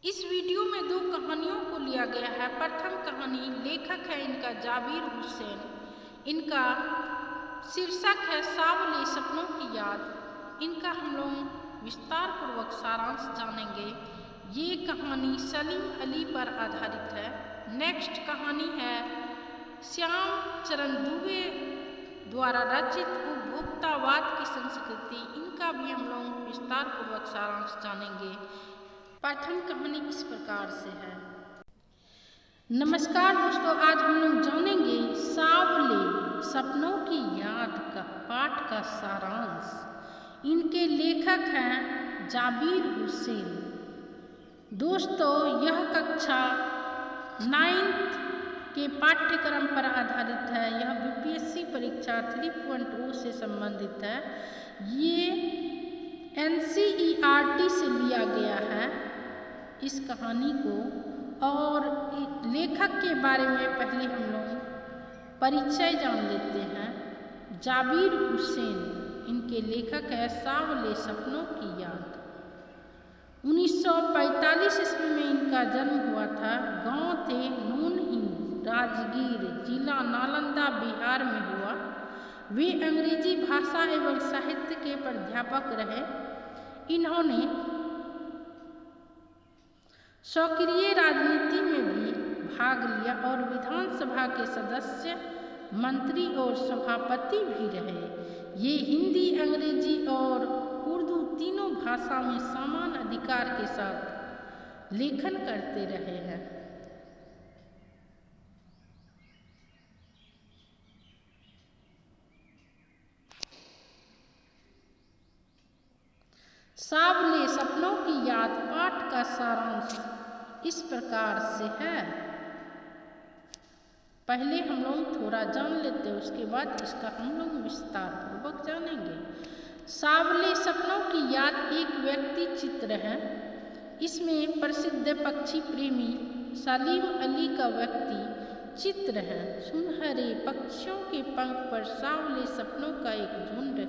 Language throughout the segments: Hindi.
इस वीडियो में दो कहानियों को लिया गया है। प्रथम कहानी लेखक है इनका जाबिर हुसैन। इनका शीर्षक है सांवले सपनों की याद। इनका हम लोग विस्तार पूर्वक सारांश जानेंगे। ये कहानी सलीम अली पर आधारित है। नेक्स्ट कहानी है श्याम चरण दुबे द्वारा रचित उपभोक्तावाद की संस्कृति। इनका भी हम लोग विस्तार पूर्वक सारांश जानेंगे। प्रथम कहानी इस प्रकार से है। नमस्कार दोस्तों, आज हम लोग जानेंगे सांवले सपनों की याद का पाठ का सारांश। इनके लेखक हैं जाबिर हुसैन। दोस्तों, यह कक्षा 9th के पाठ्यक्रम पर आधारित है। यह बीपीएससी परीक्षा 3.0 से संबंधित है। ये NCERT से लिया गया है इस कहानी को। और लेखक के बारे में पहले हम लोग परिचय जान लेते हैं। जाबिर हुसैन इनके लेखक है। सांवले सपनों की याद। 1945 ईस्वी में इनका जन्म हुआ था। गांव थे नूनही, राजगीर, जिला नालंदा, बिहार में हुआ। वे अंग्रेजी भाषा एवं साहित्य के प्राध्यापक रहे। इन्होंने सक्रिय राजनीति में भी भाग लिया और विधानसभा के सदस्य, मंत्री और सभापति भी रहे। ये हिंदी, अंग्रेजी और उर्दू तीनों भाषा में समान अधिकार के साथ लेखन करते रहे हैं। सांवले सपनों की याद पाठ का सारांश इस प्रकार से है। पहले हम लोग थोड़ा जान लेते हैं, उसके बाद इसका हम लोग विस्तार पूर्वक जानेंगे। सांवले सपनों की याद एक व्यक्ति चित्र है। इसमें प्रसिद्ध पक्षी प्रेमी सलीम अली का व्यक्ति चित्र है। सुनहरे पक्षियों के पंख पर सांवले सपनों का एक झुंड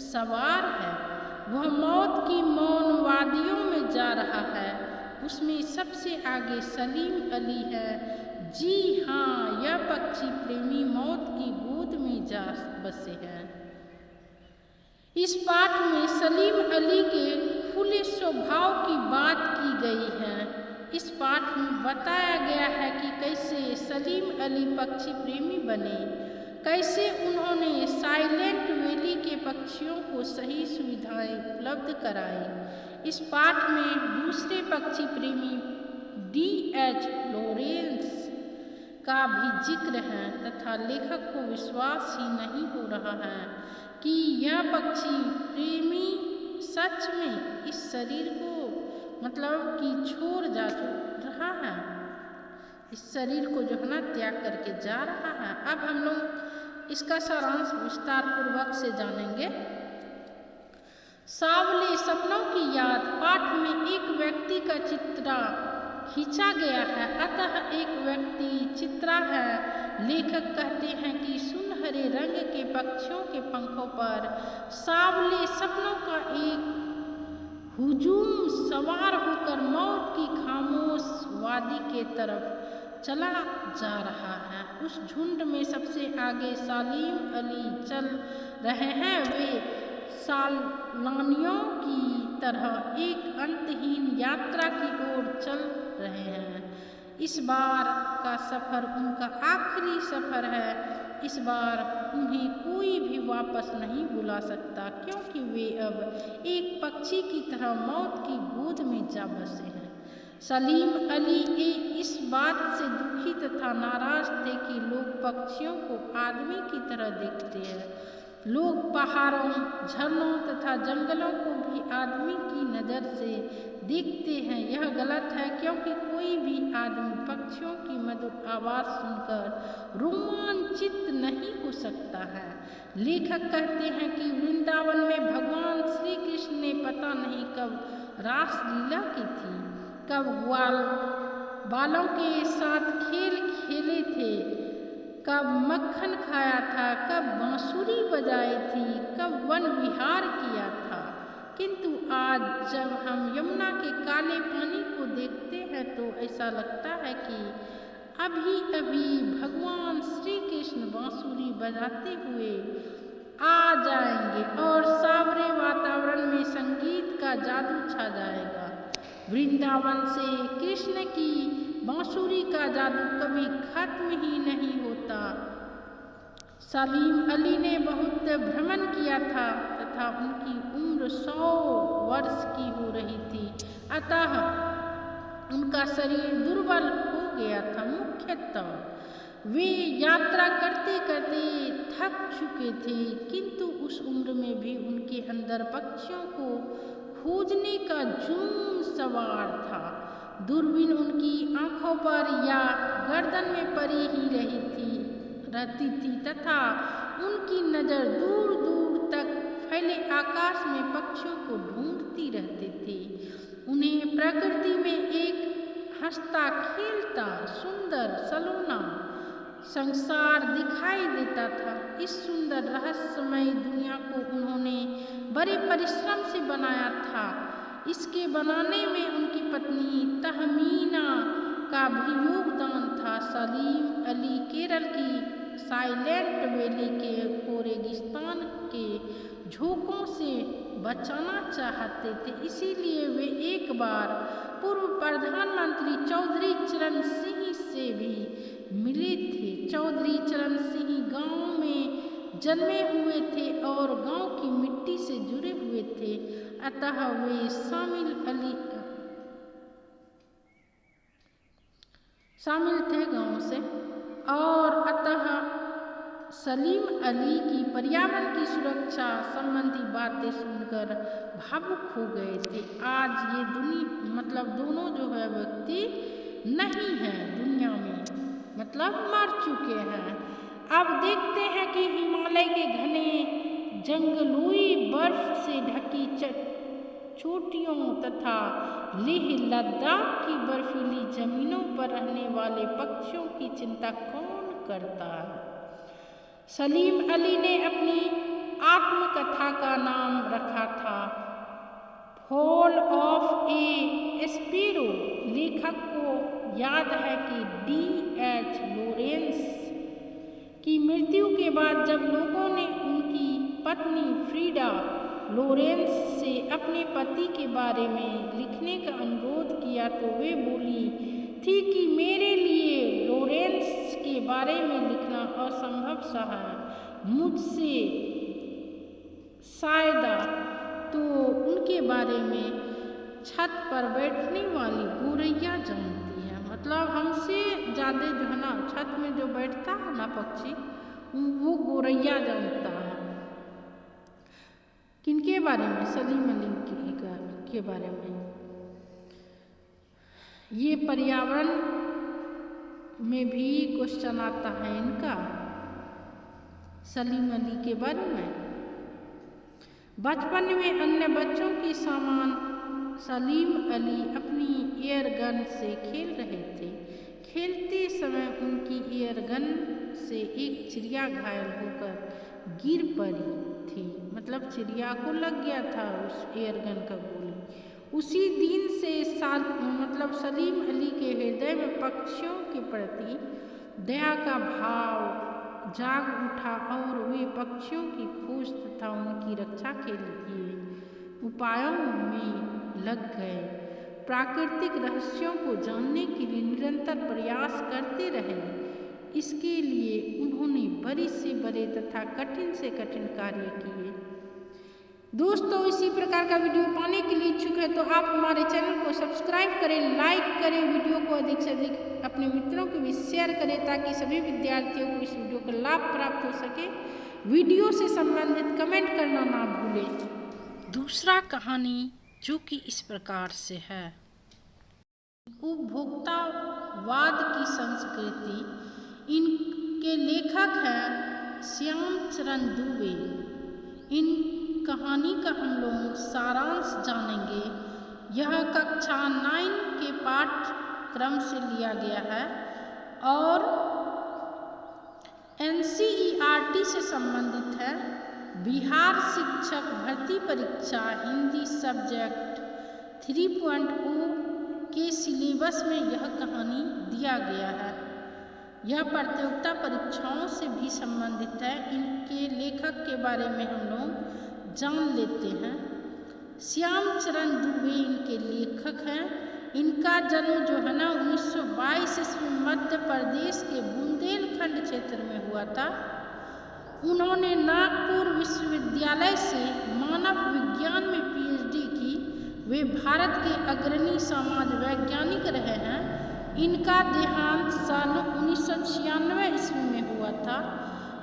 सवार है। वह मौत की मौन वादियों में जा रहा है। उसमें सबसे आगे सलीम अली है। जी हाँ, यह पक्षी प्रेमी मौत की गोद में जा बसे हैं। इस पाठ में सलीम अली के खुले स्वभाव की बात की गई है। इस पाठ में बताया गया है कि कैसे सलीम अली पक्षी प्रेमी बने, कैसे उन्होंने साइलेंट वैली के पक्षियों को सही सुविधाएं उपलब्ध कराई। इस पाठ में दूसरे पक्षी प्रेमी D.H. लॉरेंस का भी जिक्र है तथा लेखक को विश्वास ही नहीं हो रहा है कि यह पक्षी प्रेमी सच में इस शरीर को मतलब कि छोड़ जा रहा है। इस शरीर को जो है ना त्याग करके जा रहा है। अब हम लोग इसका सारांश विस्तार पूर्वक से जानेंगे। सांवले सपनों की याद पाठ में एक व्यक्ति का चित्र खींचा गया है, अतः एक व्यक्ति चित्रा है। लेखक कहते हैं कि सुनहरे रंग के पक्षियों के पंखों पर सांवले सपनों का एक हुजूम सवार होकर मौत की खामोश वादी के तरफ चला जा रहा है। उस झुंड में सबसे आगे सलीम अली चल रहे हैं। वे सैलानियों की तरह एक अंतहीन यात्रा की ओर चल रहे हैं। इस बार का सफ़र उनका आखिरी सफ़र है। इस बार उन्हें कोई भी वापस नहीं बुला सकता, क्योंकि वे अब एक पक्षी की तरह मौत की गोद में जा बसे हैं। सलीम अली इस बात से दुखी तथा नाराज थे कि लोग पक्षियों को आदमी की तरह देखते हैं। लोग पहाड़ों, झरनों तथा जंगलों को भी आदमी की नज़र से देखते हैं। यह गलत है, क्योंकि कोई भी आदमी पक्षियों की मधुर आवाज़ सुनकर रोमांचित नहीं हो सकता है। लेखक कहते हैं कि वृंदावन में भगवान श्री कृष्ण ने पता नहीं कब रासलीला की थी, कब बालों के साथ खेल खेले थे, कब मक्खन खाया था, कब बांसुरी बजाई थी, कब वन विहार किया था। किंतु आज जब हम यमुना के काले पानी को देखते तो ऐसा लगता है कि अभी अभी भगवान श्री कृष्ण बांसुरी बजाते हुए आ जाएंगे और सावरे वातावरण में संगीत का जादू छा जाएगा। वृंदावन से कृष्ण की बांसुरी का जादू कभी खत्म ही नहीं होता। सलीम अली ने बहुत भ्रमण किया था तथा उनकी उम्र 100 वर्ष की हो रही थी, अतः उनका शरीर दुर्बल हो गया था। मुख्यतः वे यात्रा करते करते थक चुके थे, किंतु उस उम्र में भी उनके अंदर पक्षियों को खोजने का जुनून सवार था। दूरबीन उनकी आंखों पर या गर्दन में पड़ी ही रहती थी तथा उनकी नज़र दूर दूर तक फैले आकाश में पक्षियों को ढूंढती रहते थे। उन्हें प्रकृति में एक हंसता खेलता सुंदर सलोना संसार दिखाई देता था। इस सुंदर रहस्यमय दुनिया को उन्होंने बड़े परिश्रम से बनाया था। इसके बनाने में उनकी पत्नी तहमीना का भी योगदान था। सलीम अली केरल की साइलेंट वैली के रेगिस्तान के झोंकों से बचाना चाहते थे, इसीलिए वे एक बार पूर्व प्रधानमंत्री चौधरी चरण सिंह से भी मिले थे। चौधरी चरण सिंह गांव में जन्मे हुए थे और गांव की मिट्टी से जुड़े हुए थे, अतः वे शामिल थे गांव से, और अतः सलीम अली की पर्यावरण की सुरक्षा संबंधी बातें सुनकर भावुक हो गए थे। आज ये दोनों जो है व्यक्ति नहीं है दुनिया में, मर चुके हैं। अब देखते हैं कि हिमालय के घने जंगलोई बर्फ से ढकी चोटियों तथा लेह लद्दाख की बर्फीली जमीनों पर रहने वाले पक्षियों की चिंता कौन करता है। सलीम अली ने अपनी आत्मकथा का नाम रखा था फॉल ऑफ ए स्पैरो। लेखक को याद है कि D.H. लॉरेंस की मृत्यु के बाद जब लोगों ने उनकी पत्नी फ्रीडा लॉरेंस से अपने पति के बारे में लिखने का अनुरोध किया तो वे बोली थी कि मेरे लिए लॉरेंस के बारे में लिखना असंभव सा है, मुझसे शायद तो उनके बारे में छत पर बैठने वाली गोरैया जानती है। हमसे ज़्यादा जो है ना छत में जो बैठता है ना पक्षी, वो गोरैया जानता है। किनके बारे में? सलीम अली के बारे में। ये पर्यावरण में भी क्वेश्चन आता है इनका, सलीम अली के बारे में। बचपन में अन्य बच्चों के समान सलीम अली अपनी एयर गन से खेल रहे थे। खेलते समय उनकी एयर गन से एक चिड़िया घायल होकर गिर पड़ी थी। चिड़िया को लग गया था उस एयर गन का गोली। उसी दिन से सलीम अली के हृदय में पक्षियों के प्रति दया का भाव जाग उठा और वे पक्षियों की खोज तथा उनकी रक्षा के लिए उपायों में लग गए। प्राकृतिक रहस्यों को जानने के लिए निरंतर प्रयास करते रहे। इसके लिए उन्होंने बड़े से बड़े तथा कठिन से कठिन कार्य किए। दोस्तों, इसी प्रकार का वीडियो पाने के लिए इच्छुक है तो आप हमारे चैनल को सब्सक्राइब करें, लाइक करें, वीडियो को अधिक से अधिक अपने मित्रों के बीच शेयर करें ताकि सभी विद्यार्थियों को इस वीडियो का लाभ प्राप्त हो सके। वीडियो से संबंधित कमेंट करना ना भूलें। दूसरा कहानी जो कि इस प्रकार से है। उपभोक्तावाद की संस्कृति। इनके लेखक हैं श्याम चरण दुबे। इन कहानी का हम लोग सारांश जानेंगे। यह कक्षा 9 के पाठ्यक्रम से लिया गया है और NCERT से संबंधित है। बिहार शिक्षक भर्ती परीक्षा हिंदी सब्जेक्ट 3.0 के सिलेबस में यह कहानी दिया गया है। यह प्रतियोगिता परीक्षाओं से भी संबंधित है। इनके लेखक के बारे में हम लोग जान लेते हैं। श्यामचरण दुबे इनके लेखक हैं। इनका जन्म जो है ना 1922 ईस्वी मध्य प्रदेश के बुंदेलखंड क्षेत्र में हुआ था। उन्होंने नागपुर विश्वविद्यालय से मानव विज्ञान में PhD की। वे भारत के अग्रणी समाज वैज्ञानिक रहे हैं। इनका देहांत सन 1996 ईस्वी में हुआ था।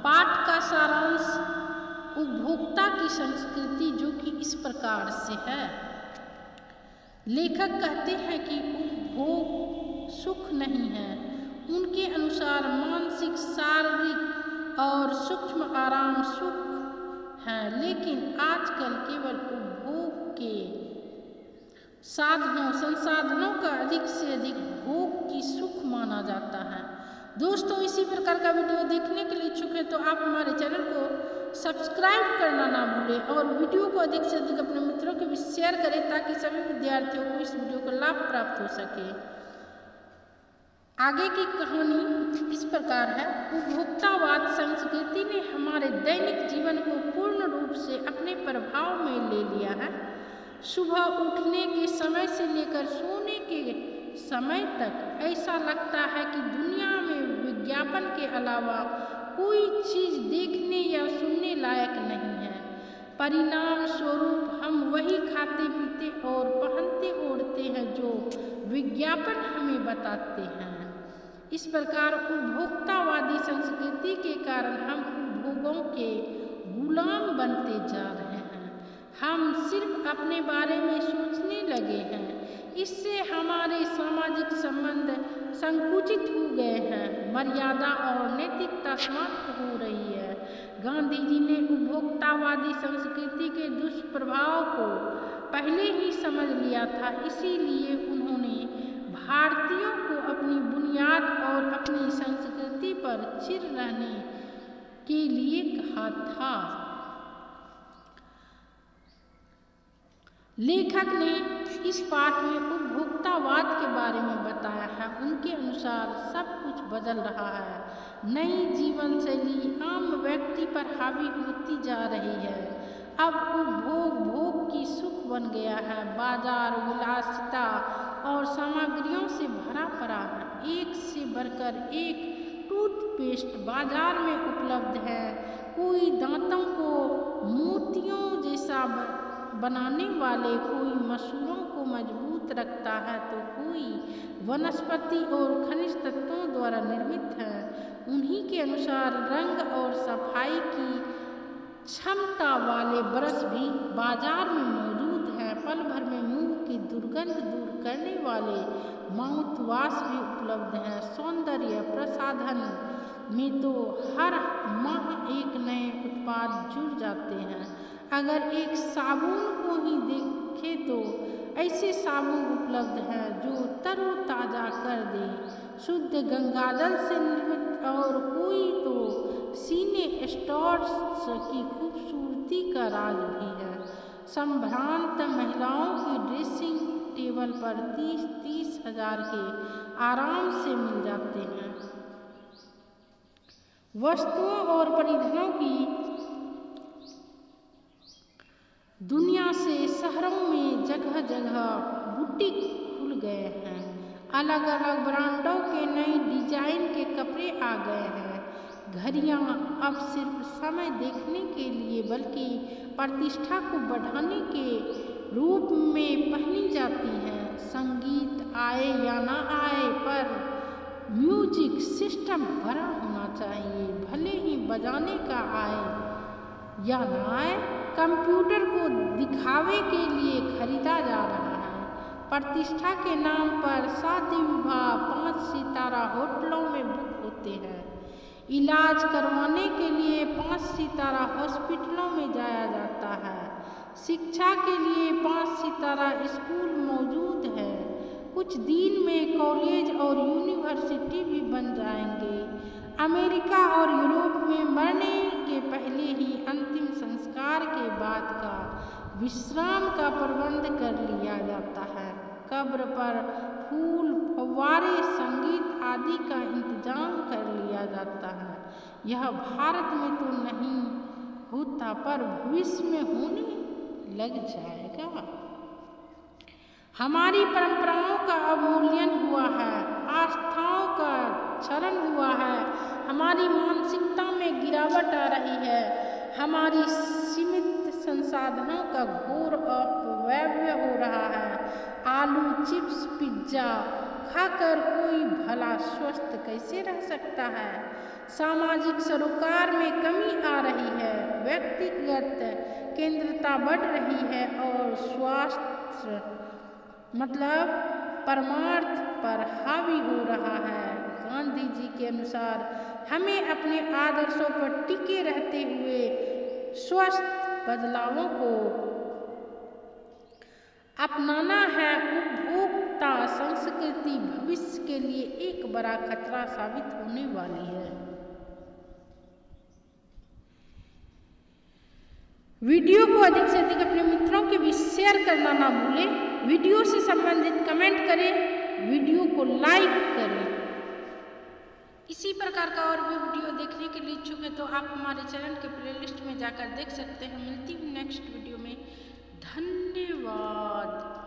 पाठ का सारांश उपभोक्ता की संस्कृति, जो कि इस प्रकार से है। लेखक कहते हैं कि उपभोग सुख नहीं है। उनके अनुसार मानसिक, शारीरिक और सूक्ष्म आराम सुख है, लेकिन आजकल केवल उपभोग के संसाधनों का अधिक से अधिक भोग की सुख माना जाता है। दोस्तों, इसी प्रकार का वीडियो देखने के लिए इच्छुक है तो आप हमारे चैनल को सब्सक्राइब करना ना भूलें और वीडियो को अधिक से अधिक अपने मित्रों के बीच शेयर करें ताकि सभी विद्यार्थियों को इस वीडियो का लाभ प्राप्त हो सके। आगे की कहानी इस प्रकार है। उपभोक्तावाद संस्कृति ने हमारे दैनिक जीवन को पूर्ण रूप से अपने प्रभाव में ले लिया है। सुबह उठने के समय से लेकर सोने के समय तक ऐसा लगता है कि दुनिया में विज्ञापन के अलावा कोई चीज़ देखने या सुनने लायक नहीं है। परिणाम स्वरूप हम वही खाते पीते और पहनते ओढ़ते हैं जो विज्ञापन हमें बताते हैं। इस प्रकार उपभोक्तावादी संस्कृति के कारण हम उपभोगों के गुलाम बनते जा रहे हैं। हम सिर्फ अपने बारे में सोचने लगे हैं। इससे हमारे सामाजिक संबंध संकुचित हो गए हैं। मर्यादा और नैतिकता समाप्त हो रही है। गांधी जी ने उपभोक्तावादी संस्कृति के दुष्प्रभाव को पहले ही समझ लिया था। इसीलिए उन्होंने भारतीयों को अपनी बुनियाद और अपनी संस्कृति पर चिर रहने के लिए कहा था। लेखक ने इस पाठ में उपभोक्तावाद के बारे में बताया है। उनके अनुसार सब कुछ बदल रहा है। नई जीवन शैली आम व्यक्ति पर हावी होती जा रही है। अब उपभोग भोग की सुख बन गया है। बाजार विलासिता और सामग्रियों से भरा पड़ा है। एक से बढ़कर एक टूथपेस्ट बाजार में उपलब्ध है। कोई दांतों को मोतियों जैसा बनाने वाले, कोई मसूरों को मजबूत रखता है तो कोई वनस्पति और खनिज तत्वों द्वारा निर्मित है। उन्हीं के अनुसार रंग और सफाई की क्षमता वाले ब्रश भी बाजार में मौजूद हैं। पल भर में मुंह की दुर्गंध दूर करने वाले माउथ वॉश भी उपलब्ध हैं। सौंदर्य प्रसाधन में तो हर माह एक नए उत्पाद जुड़ जाते हैं। अगर एक साबुन को ही देखें तो ऐसे साबुन उपलब्ध हैं जो तरोताज़ा कर दे, शुद्ध गंगाजल से निर्मित, और कोई तो सीने स्टोर्स की खूबसूरती का राज भी है। संभ्रांत महिलाओं की ड्रेसिंग टेबल पर 30-30 हज़ार के आराम से मिल जाते हैं। वस्तुओं और परिधानों की दुनिया से शहरों में जगह जगह बुटीक खुल गए हैं। अलग अलग ब्रांडों के नए डिजाइन के कपड़े आ गए हैं। घड़ियां अब सिर्फ समय देखने के लिए बल्कि प्रतिष्ठा को बढ़ाने के रूप में पहनी जाती हैं। संगीत आए या ना आए पर म्यूजिक सिस्टम भरा होना चाहिए, भले ही बजाने का आए या ना आए। कंप्यूटर को दिखावे के लिए खरीदा जा रहा है। प्रतिष्ठा के नाम पर शादी विवाह 5 सितारा होटलों में बुक होते हैं। इलाज करवाने के लिए 5 सितारा हॉस्पिटलों में जाया जाता है। शिक्षा के लिए 5 सितारा स्कूल मौजूद है। कुछ दिन में कॉलेज और यूनिवर्सिटी भी बन जाएंगे। अमेरिका और यूरोप में मरने के पहले ही अंतिम संस्कार के बाद का विश्राम का प्रबंध कर लिया जाता है। कब्र पर गुब्बारे, संगीत आदि का इंतजाम कर लिया जाता है। यह भारत में तो नहीं होता पर भविष्य में होने लग जाएगा। हमारी परंपराओं का अवमूल्यन हुआ है, आस्थाओं का क्षरण हुआ है, हमारी मानसिकता में गिरावट आ रही है, हमारी सीमित संसाधनों का घोर अपव्यय हो रहा है। आलू चिप्स पिज्जा खाकर कोई भला स्वस्थ कैसे रह सकता है? सामाजिक सरोकार में कमी आ रही है, व्यक्तिगत केंद्रता बढ़ रही है और स्वास्थ्य मतलब परमार्थ पर हावी हो रहा है। गांधी जी के अनुसार हमें अपने आदर्शों पर टिके रहते हुए स्वस्थ बदलावों को अपनाना है। उपभोक्ता संस्कृति भविष्य के लिए एक बड़ा खतरा साबित होने वाली है। वीडियो को अधिक से अधिक अपने मित्रों के बीच शेयर करना ना भूलें। वीडियो से संबंधित कमेंट करें, वीडियो को लाइक करें। इसी प्रकार का और भी वीडियो देखने के लिए इच्छुक है तो आप हमारे चैनल के प्लेलिस्ट में जाकर देख सकते हैं। मिलती हूँ नेक्स्ट वीडियो में। धन्यवाद।